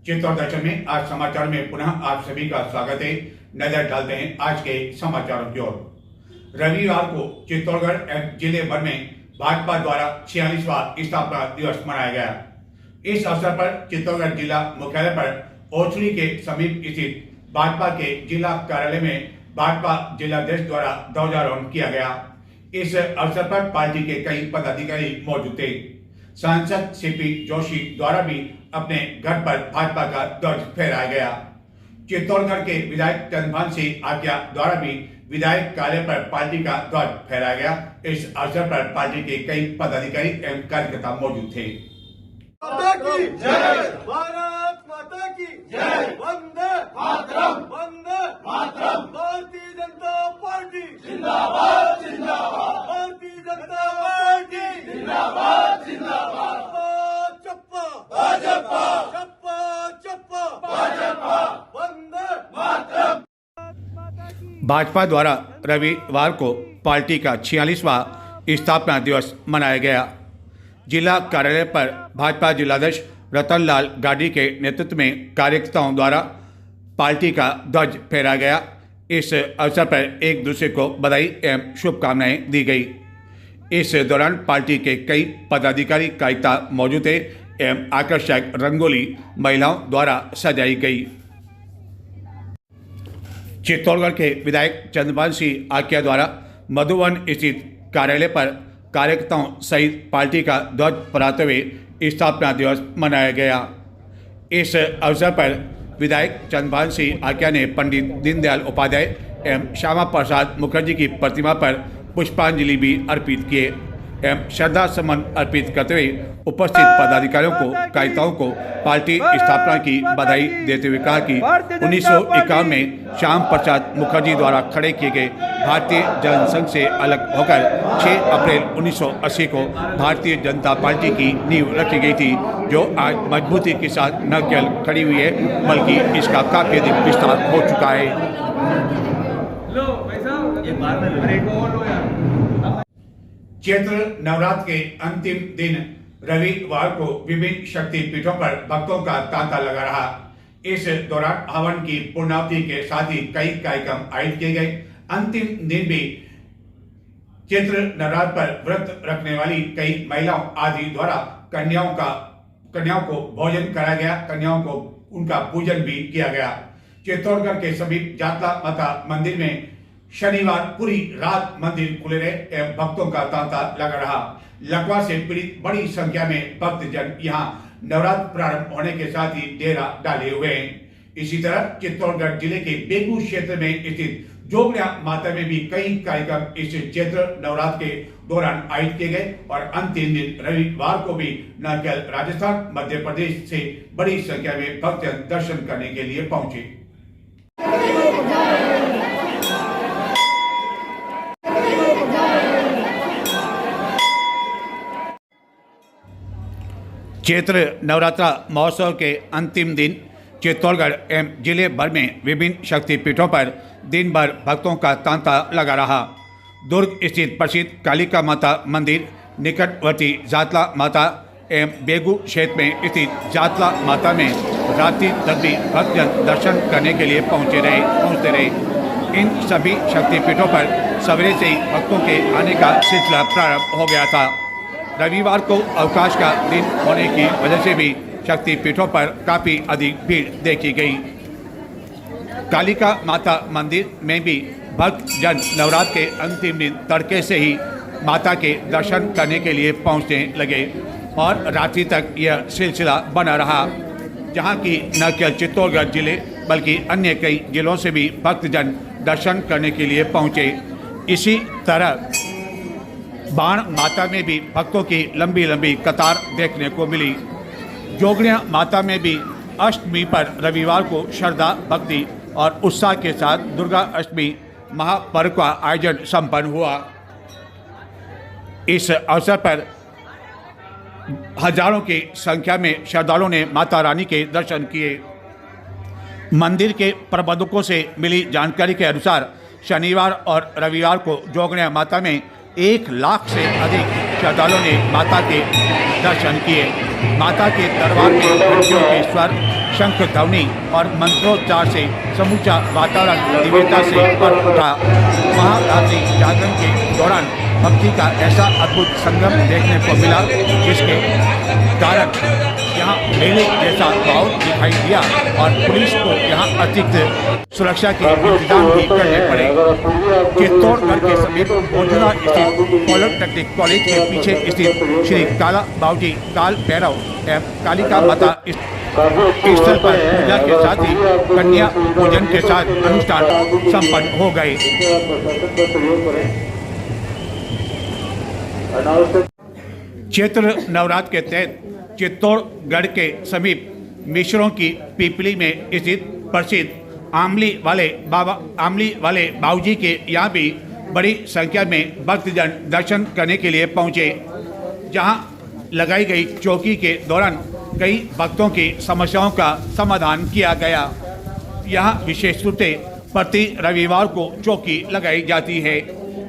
चित्तौड़ दर्शन में आज समाचार में पुनः आप सभी का स्वागत है। नजर डालते हैं आज के समाचारों की ओर। रविवार को चित्तौड़गढ़ एवं जिले भर में भाजपा द्वारा 46वां स्थापना दिवस मनाया गया। इस अवसर पर चित्तौड़गढ़ जिला मुख्यालय पर ओछड़ी के समीप स्थित भाजपा के जिला कार्यालय में भाजपा जिलाध्यक्ष द्वारा ध्वजारोहण किया गया। इस अवसर पर पार्टी के कई पदाधिकारी मौजूद थे। सांसद सीपी जोशी द्वारा भी अपने घर पर भाजपा का ध्वज फहराया गया। चित्तौड़गढ़ के विधायक चंद्रभान सिंह आज्ञा द्वारा भी विधायक कार्यालय पर पार्टी का ध्वज फहराया गया। इस अवसर पर पार्टी के कई पदाधिकारी एवं कार्यकर्ता मौजूद थे। भारत माता की जय। वंदे मातरम, वंदे मातरम। भारतीय जनता पार्टी जिंदाबाद, जिंदाबाद। भारतीय जनता पार्टी जिंदाबाद, जिंदाबाद। चप्पा भाजपा, चप्पा चप्पा भाजपा। वंदे मातरम। भाजपा द्वारा रविवार को पार्टी का 46वां स्थापना दिवस मनाया गया। जिला कार्यालय पर भाजपा जिलाध्यक्ष रतनलाल गाडी के नेतृत्व में कार्यकर्ताओं द्वारा पार्टी का ध्वज फहराया गया। इस अवसर पर एक दूसरे को बधाई एवं शुभकामनाएं दी गई। इस दौरान पार्टी के कई पदाधिकारी कार्यकर्ता मौजूद थे एवं आकर्षक रंगोली महिलाओं द्वारा सजाई गई। चित्तौड़गढ़ के विधायक चंद्रभान सिंह आज्ञा द्वारा मधुवन स्थित कार्यालय पर कार्यकर्ताओं सहित पार्टी का ध्वज फहराते हुए स्थापना दिवस मनाया गया। इस अवसर पर विधायक चंद्रभान सिंह आज्ञा ने पंडित दीनदयाल उपाध्याय एवं श्यामा प्रसाद मुखर्जी की प्रतिमा पर पुष्पांजलि भी अर्पित किए एवं श्रद्धा सुमन अर्पित करते हुए उपस्थित पदाधिकारियों को कार्यकर्ताओं को पार्टी स्थापना की बधाई देते हुए कहा कि 1951 में श्याम प्रसाद मुखर्जी द्वारा खड़े किए गए भारतीय जनसंघ से अलग होकर 6 अप्रैल 1980 को भारतीय जनता पार्टी की नींव रखी गई थी, जो आज मजबूती के साथ न केवल खड़ी हुई है बल्कि इसका काफी अधिक विस्तार हो चुका है। चैत्र नवरात्र के अंतिम दिन रविवार को विभिन्न शक्तिपीठों पर भक्तों का तांता लगा रहा। इस दौरान हवन की पूर्णाहुति के साथ ही कई कार्यक्रम आयोजित किए गए। अंतिम दिन भी चैत्र नवरात्र पर व्रत रखने वाली कई महिलाओं आदि द्वारा कन्याओं को भोजन कराया गया। कन्याओं को उनका पूजन भी किया गया। चित्तौड़गढ़ के समीप जातला माता मंदिर में शनिवार पूरी रात मंदिर खुले रहे एवं भक्तों का तांता लगा रहा। लकवा से पीड़ित बड़ी संख्या में भक्तजन यहाँ नवरात्र प्रारंभ होने के साथ ही डेरा डाले हुए हैं। इसी तरह चित्तौड़गढ़ जिले के बेगू क्षेत्र में स्थित जोगनिया माता में भी कई कार्यक्रम इस चैत्र नवरात्र के दौरान आयोजित किए गए और अंतिम दिन रविवार को भी न केवल राजस्थान मध्य प्रदेश से बड़ी संख्या में भक्तजन दर्शन करने के लिए पहुंचे। चैत्र नवरात्रा महोत्सव के अंतिम दिन चित्तौड़गढ़ एवं जिले भर में विभिन्न शक्तिपीठों पर दिन भर भक्तों का तांता लगा रहा। दुर्ग स्थित प्रसिद्ध कालिका माता मंदिर, निकटवर्ती जातला माता एवं बेगू क्षेत्र में स्थित जातला माता में रात्रि तक भी भक्तजन दर्शन करने के लिए पहुंचते रहे। इन सभी शक्तिपीठों पर सवेरे से ही भक्तों के आने का सिलसिला प्रारंभ हो गया था। रविवार को अवकाश का दिन होने की वजह से भी शक्तिपीठों पर काफ़ी अधिक भीड़ देखी गई। कालिका माता मंदिर में भी भक्तजन नवरात्र के अंतिम दिन तड़के से ही माता के दर्शन करने के लिए पहुंचने लगे और रात्रि तक यह सिलसिला बना रहा, जहां की न केवल चित्तौड़गढ़ जिले बल्कि अन्य कई जिलों से भी भक्तजन दर्शन करने के लिए पहुंचे। इसी तरह बाण माता में भी भक्तों की लंबी लंबी कतार देखने को मिली। जोगनिया माता में भी अष्टमी पर रविवार को श्रद्धा, भक्ति और उत्साह के साथ दुर्गा अष्टमी महापर्व का आयोजन संपन्न हुआ। इस अवसर पर हजारों की संख्या में श्रद्धालुओं ने माता रानी के दर्शन किए। मंदिर के प्रबंधकों से मिली जानकारी के अनुसार शनिवार और रविवार को जोगनिया माता में 1 लाख से अधिक श्रद्धालुओं ने माता के दर्शन किए। माता के दरबार में घंटियों के स्वर, शंख ध्वनि और मंत्रोच्चार से समूचा वातावरण दिव्यता से भर उठा। महारात्रि जागरण के दौरान भक्ति का ऐसा अद्भुत संगम देखने को मिला, जिसके कारण यहाँ मेले जैसा माहौल दिखाई दिया और पुलिस को यहाँ अतिरिक्त सुरक्षा के इंतजाम भी करने पड़े। चित्तौड़गढ़ के समीप ओझला स्थित पॉलिटेक्निक कॉलेज के पीछे स्थित श्री काला बावजी काल भैरव एवं कालिका माता स्थल पर पूजा के साथ ही कन्या पूजन के साथ अनुष्ठान संपन्न हो गए। चैत्र नवरात्र के तहत चित्तौड़गढ़ के समीप मिश्रों की पीपली में स्थित प्रसिद्ध आमली वाले बाबूजी के यहाँ भी बड़ी संख्या में भक्तजन दर्शन करने के लिए पहुँचे, जहाँ लगाई गई चौकी के दौरान कई भक्तों की समस्याओं का समाधान किया गया। यहाँ विशेष रूप से प्रति रविवार को चौकी लगाई जाती है,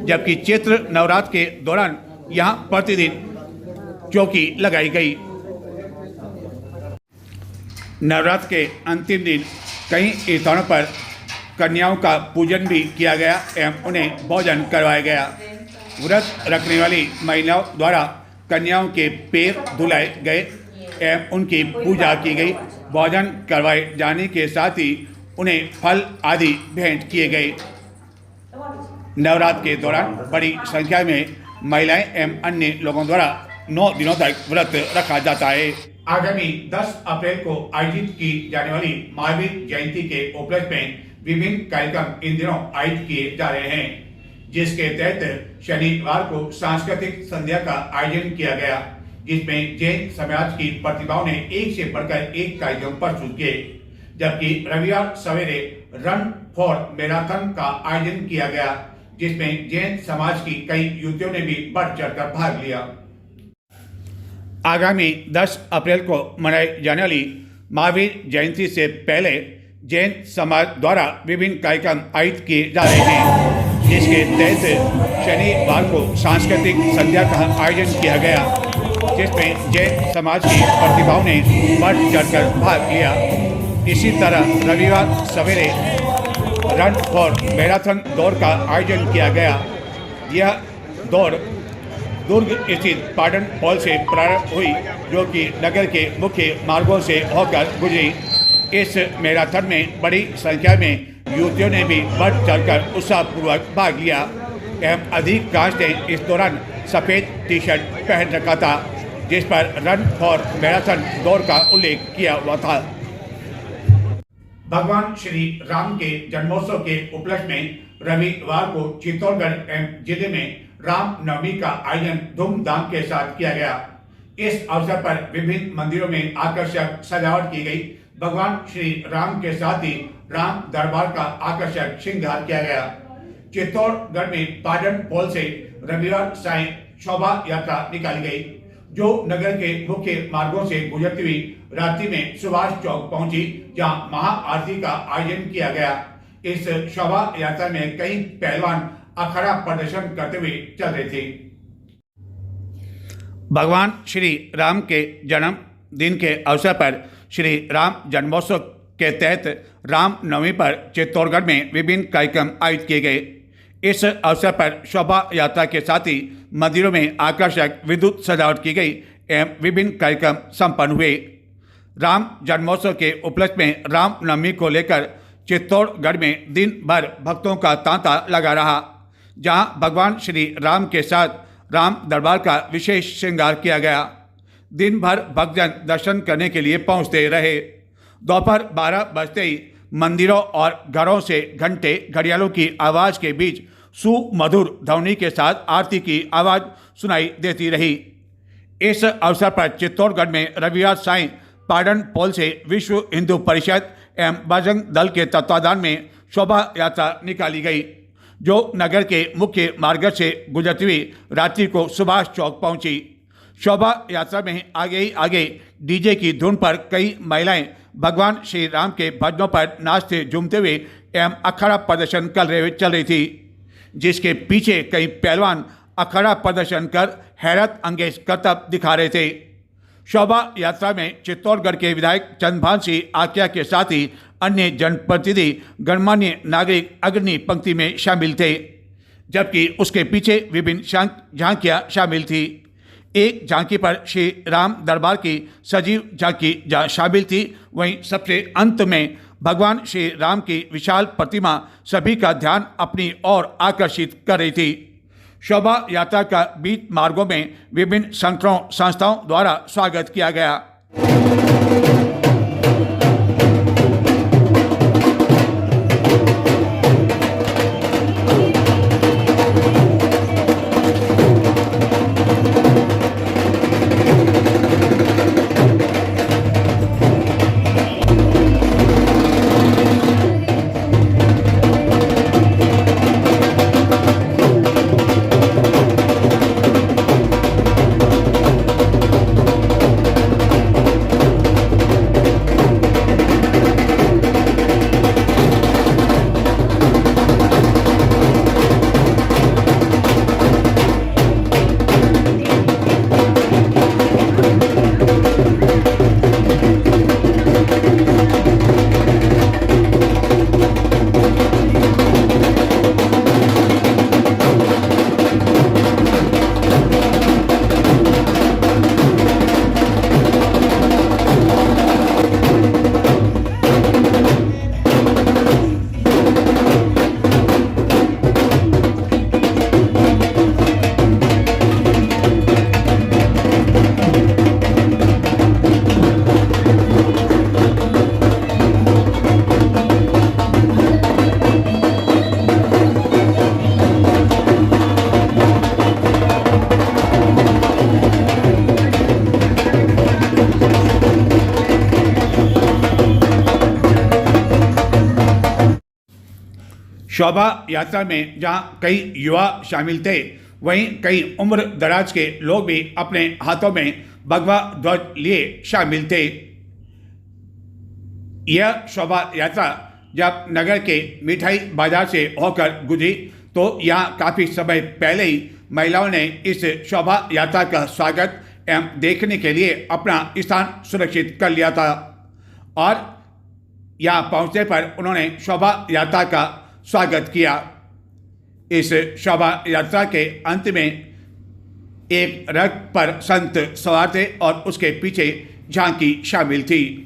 जबकि चैत्र नवरात्र के दौरान यहाँ प्रतिदिन चौकी लगाई गई। नवरात्र के अंतिम दिन कई स्थानों पर कन्याओं का पूजन भी किया गया एवं उन्हें भोजन करवाया गया। व्रत रखने वाली महिलाओं द्वारा कन्याओं के पैर धुलाए गए एवं उनकी पूजा की गई। भोजन करवाए जाने के साथ ही उन्हें फल आदि भेंट किए गए। नवरात्र के दौरान बड़ी संख्या में महिलाएं एवं अन्य लोगों द्वारा 9 दिनों तक व्रत रखा जाता है। आगामी 10 अप्रैल को आयोजित की जाने वाली महावीर जयंती के उपलक्ष्य में विभिन्न कार्यक्रम इन दिनों आयोजित किए जा रहे हैं, जिसके तहत शनिवार को सांस्कृतिक संध्या का आयोजन किया गया, जिसमें जैन समाज की प्रतिभाओं ने एक से बढ़कर एक कार्यक्रम प्रस्तुत किए। जबकि रविवार सवेरे रन फॉर मैराथन का आयोजन किया गया, जिसमें जैन समाज की कई युवतियों ने भी बढ़ चढ़कर भाग लिया। आगामी 10 अप्रैल को मनाई जाने वाली महावीर जयंती से पहले जैन समाज द्वारा विभिन्न कार्यक्रम आयोजित किए जा रहे हैं, जिसके तहत शनिवार को सांस्कृतिक संध्या का आयोजन किया गया, जिसमें जैन समाज की प्रतिभाओं ने बढ़ चढ़कर भाग लिया। इसी तरह रविवार सवेरे रन फॉर मैराथन दौड़ का आयोजन किया गया। यह दौड़ दुर्ग स्थित पाटन हॉल से प्रारंभ हुई, जो कि नगर के मुख्य मार्गों से होकर गुजरी। इस मैराथन में बड़ी संख्या में युवतियों ने भी बढ़ चढ़कर उत्साहपूर्वक भाग लिया एवं अधिकांश ने इस दौरान सफ़ेद टी शर्ट पहन रखा था, जिस पर रन फॉर मैराथन दौड़ का उल्लेख किया हुआ था। भगवान श्री राम के जन्मोत्सव के उपलक्ष्य में रविवार को चित्तौड़गढ़ एवं जिले में राम नवमी का आयोजन धूमधाम के साथ किया गया। इस अवसर पर विभिन्न मंदिरों में आकर्षक सजावट की गई। भगवान श्री राम के साथ ही राम दरबार का आकर्षक श्रृंगार किया गया। चित्तौड़गढ़ में पाटन हॉल से रविवार सायं शोभा यात्रा निकाली गई, जो नगर के मुख्य मार्गों से गुजरती हुई रात्रि में सुभाष चौक पहुंची, जहां महाआरती का आयोजन किया गया। इस शोभा यात्रा में कई पहलवान अखाड़ा प्रदर्शन करते हुए चल रहे थे। भगवान श्री राम के जन्म दिन के अवसर पर श्री राम जन्मोत्सव के तहत राम नवमी पर चित्तौड़गढ़ में विभिन्न कार्यक्रम आयोजित किए गए। इस अवसर पर शोभा यात्रा के साथ ही मंदिरों में आकर्षक विद्युत सजावट की गई एवं विभिन्न कार्यक्रम संपन्न हुए। राम जन्मोत्सव के उपलक्ष्य में राम नवमी को लेकर चित्तौड़गढ़ में दिन भर भक्तों का तांता लगा रहा, जहां भगवान श्री राम के साथ राम दरबार का विशेष श्रृंगार किया गया। दिन भर भक्तजन दर्शन करने के लिए पहुंचते रहे। दोपहर 12 बजते ही मंदिरों और घरों से घंटे घड़ियालों की आवाज़ के बीच सुमधुर ध्वनि के साथ आरती की आवाज़ सुनाई देती रही। इस अवसर पर चित्तौड़गढ़ में रविवार सायं पाटन हॉल से विश्व हिंदू परिषद एवं बजरंग दल के तत्वाधान में शोभा यात्रा निकाली गई, जो नगर के मुख्य मार्ग से गुजरती हुई रात्रि को सुभाष चौक पहुंची। शोभा यात्रा में आगे डीजे की धुन पर कई महिलाएं भगवान श्री राम के भजनों पर नाचते झूमते हुए एवं अखाड़ा प्रदर्शन चल रही थी, जिसके पीछे कई पहलवान अखाड़ा प्रदर्शन कर हैरत अंगेज करतब दिखा रहे थे। शोभा यात्रा में चित्तौड़गढ़ के विधायक चंद्रभान सिंह आकिया के साथ ही अन्य जनप्रतिनिधि गणमान्य नागरिक अग्रणी पंक्ति में शामिल थे, जबकि उसके पीछे विभिन्न झांकियां शामिल थी। एक झांकी पर श्री राम दरबार की सजीव झांकी शामिल थी। वहीं सबसे अंत में भगवान श्री राम की विशाल प्रतिमा सभी का ध्यान अपनी ओर आकर्षित कर रही थी। शोभा यात्रा का बीच मार्गों में विभिन्न संस्थाओं द्वारा स्वागत किया गया। शोभा यात्रा में जहां कई युवा शामिल थे, वहीं कई उम्र दराज के लोग भी अपने हाथों में भगवा ध्वज लिए शामिल थे। यह शोभा यात्रा जब नगर के मिठाई बाजार से होकर गुजरी तो यहाँ काफ़ी समय पहले ही महिलाओं ने इस शोभा यात्रा का स्वागत एवं देखने के लिए अपना स्थान सुरक्षित कर लिया था और यहाँ पहुँचने पर उन्होंने शोभा यात्रा का स्वागत किया। इस शोभा यात्रा के अंत में एक रथ पर संत सवार थे और उसके पीछे झांकी शामिल थी।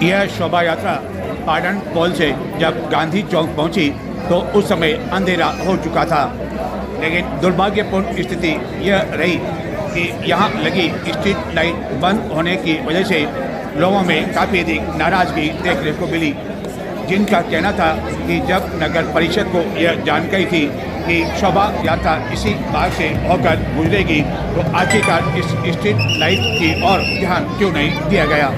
यह शोभा यात्रा पाटन पोल से जब गांधी चौक पहुंची तो उस समय अंधेरा हो चुका था, लेकिन दुर्भाग्यपूर्ण स्थिति यह रही कि यहाँ लगी स्ट्रीट लाइट बंद होने की वजह से लोगों में काफ़ी अधिक नाराजगी देखने को मिली, जिनका कहना था कि जब नगर परिषद को यह जानकारी थी कि शोभा यात्रा इसी मार्ग से होकर गुजरेगी तो आखिरकार इस स्ट्रीट लाइट की ओर ध्यान क्यों नहीं दिया गया।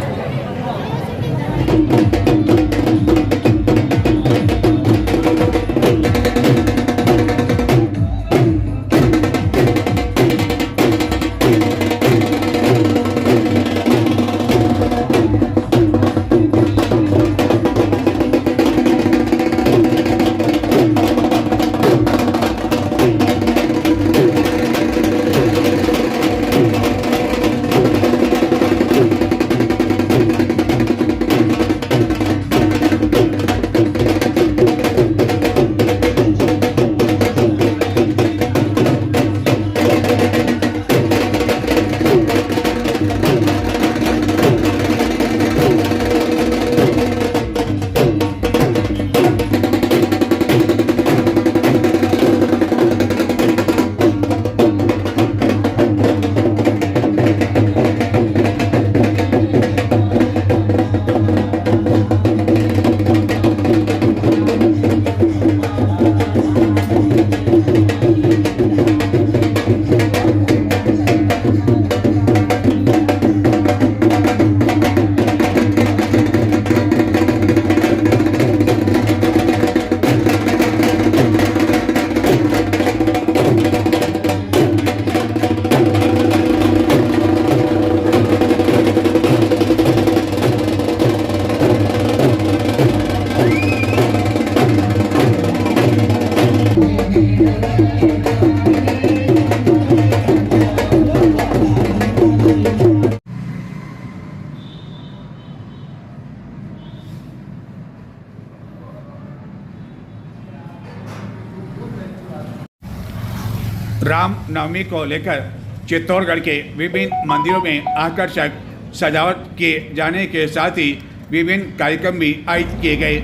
रामनवमी को लेकर चित्तौड़गढ़ के विभिन्न मंदिरों में आकर्षक सजावट किए जाने के साथ ही विभिन्न कार्यक्रम भी आयोजित किए गए।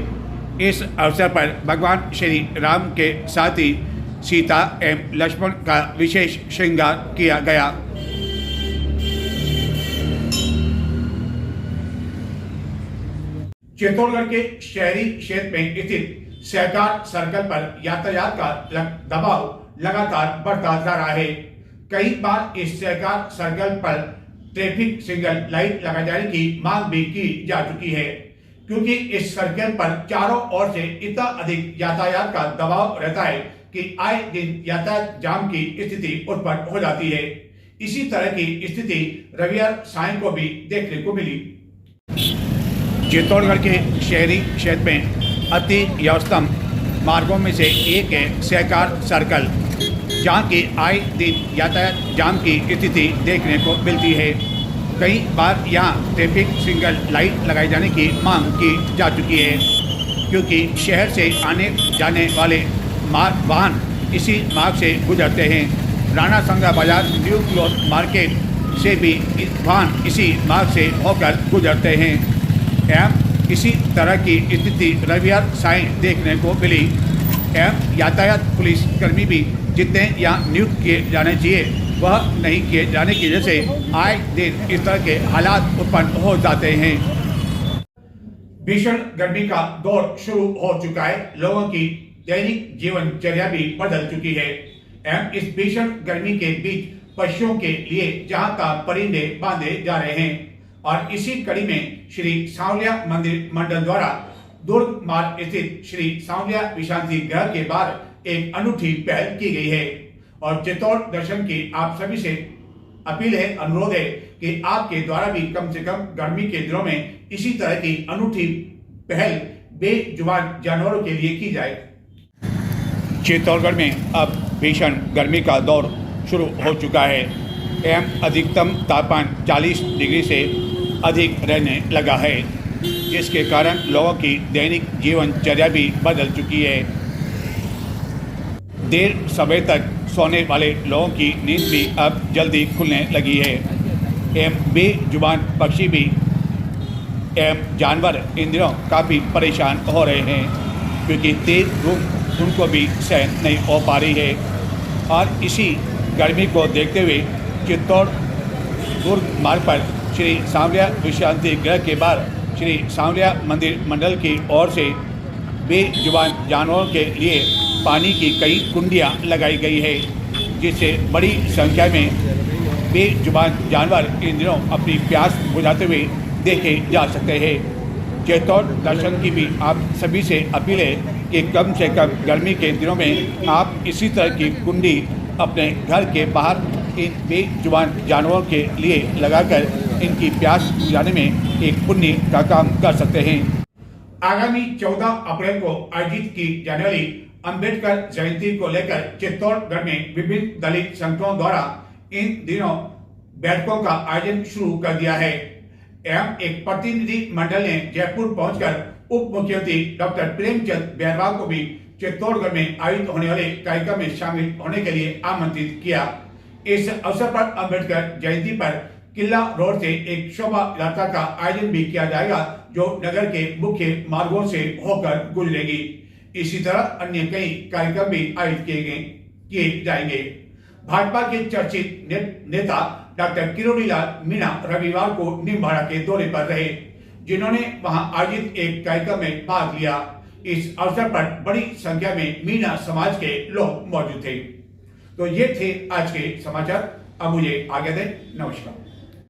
इस अवसर पर भगवान श्री राम के साथ ही सीता एवं लक्ष्मण का विशेष श्रृंगार किया गया। चित्तौड़गढ़ के शहरी क्षेत्र में स्थित सहकार सर्कल पर यातायात का दबाव लगातार बढ़ता जा रहा है। कई बार इस सहकार सर्कल पर ट्रैफिक सिग्नल लाइट लगाए जाने की मांग भी की जा चुकी है, क्योंकि इस सर्कल पर चारों ओर से इतना अधिक यातायात का दबाव रहता है कि आए दिन यातायात जाम की स्थिति उत्पन्न हो जाती है। इसी तरह की स्थिति रविवार साय को भी देखने को मिली। चित्तौड़गढ़ के शहरी क्षेत्र में अति व्यस्तम मार्गों में से एक है सहकार सर्कल, जहाँ की आए दिन यातायात जाम की स्थिति देखने को मिलती है। कई बार यहाँ ट्रैफिक सिग्नल लाइट लगाए जाने की मांग की जा चुकी है, क्योंकि शहर से आने जाने वाले वाहन इसी मार्ग से गुजरते हैं। राणा संगा बाजार न्यू क्लॉथ मार्केट से भी वाहन इसी मार्ग से होकर गुजरते हैं। एवं इसी तरह की स्थिति रविवार साय देखने को मिली। एवं यातायात पुलिस कर्मी भी जितने यहाँ नियुक्त किए जाने चाहिए वह नहीं किए जाने की वजह से आए दिन इस तरह के हालात उत्पन्न हो जाते हैं। भीषण गर्मी का दौर शुरू हो चुका है। लोगों की दैनिक जीवनचर्या भी बदल चुकी है। एवं इस भीषण गर्मी के बीच पशुओं के लिए जहाँ का परिंदे बांधे जा रहे हैं, और इसी कड़ी में श्री सांवलिया मंदिर मंडल द्वारा दुर्ग मार्ग स्थित श्री सांवलिया विश्रांति गृह के बाहर एक अनूठी पहल की गई है। और चित्तौड़ दर्शन की आप सभी से अपील है, अनुरोध है कि आपके द्वारा भी कम से कम गर्मी के दिनों में इसी तरह की अनूठी पहल बेजुबान जानवरों के लिए की जाए। चित्तौड़गढ़ में अब भीषण गर्मी का दौर शुरू हो चुका है एवं अधिकतम तापमान 40 डिग्री से अधिक रहने लगा है, जिसके कारण लोगों की दैनिक जीवनचर्या भी बदल चुकी है। देर समय तक सोने वाले लोगों की नींद भी अब जल्दी खुलने लगी है एवं बेजुबान पक्षी भी एवं जानवर इन दिनों काफ़ी परेशान हो रहे हैं, क्योंकि तेज धूप उनको भी सहन नहीं हो पा रही है। और इसी गर्मी को देखते हुए चित्तौड़ दुर्ग मार्ग पर श्री सांवलिया विश्रांति गृह के बाहर श्री सांवलिया मंदिर मंडल की ओर से बेजुबान जानवरों के लिए पानी की कई कुंडियां लगाई गई है, जिससे बड़ी संख्या में बेजुबान जानवर इन दिनों अपनी प्यास बुझाते हुए देखे जा सकते हैं। चित्तौड़ दर्शन की भी आप सभी से अपील है कि कम से कम गर्मी के दिनों में आप इसी तरह की कुंडी अपने घर के बाहर इन बेजुबान जानवरों के लिए लगाकर इनकी प्यास बुझाने में एक पुण्य का काम कर सकते हैं। आगामी 14 अप्रैल को आयोजित की जाने वाली अंबेडकर जयंती को लेकर चित्तौड़गढ़ में विभिन्न दलित संगठनों द्वारा इन दिनों बैठकों का आयोजन शुरू कर दिया है। एवं एक प्रतिनिधि मंडल ने जयपुर पहुंचकर उप मुख्यमंत्री डॉक्टर प्रेमचंद बैरवा को भी चित्तौड़गढ़ में आयोजित होने वाले कार्यक्रम में शामिल होने के लिए आमंत्रित किया। इस अवसर पर अंबेडकर जयंती पर किला रोड से एक शोभा यात्रा का आयोजन भी किया जाएगा, जो नगर के मुख्य मार्गों से होकर गुजरेगी। इसी तरह अन्य कई कार्यक्रम भी आयोजित किए जाएंगे। भाजपा के चर्चित नेता डॉक्टर किरोड़ीलाल मीणा रविवार को निम्बाड़ा के दौरे पर रहे, जिन्होंने वहां आयोजित एक कार्यक्रम में भाग लिया। इस अवसर पर बड़ी संख्या में मीणा समाज के लोग मौजूद थे। तो ये थे आज के समाचार। अब मुझे आगे दें। नमस्कार।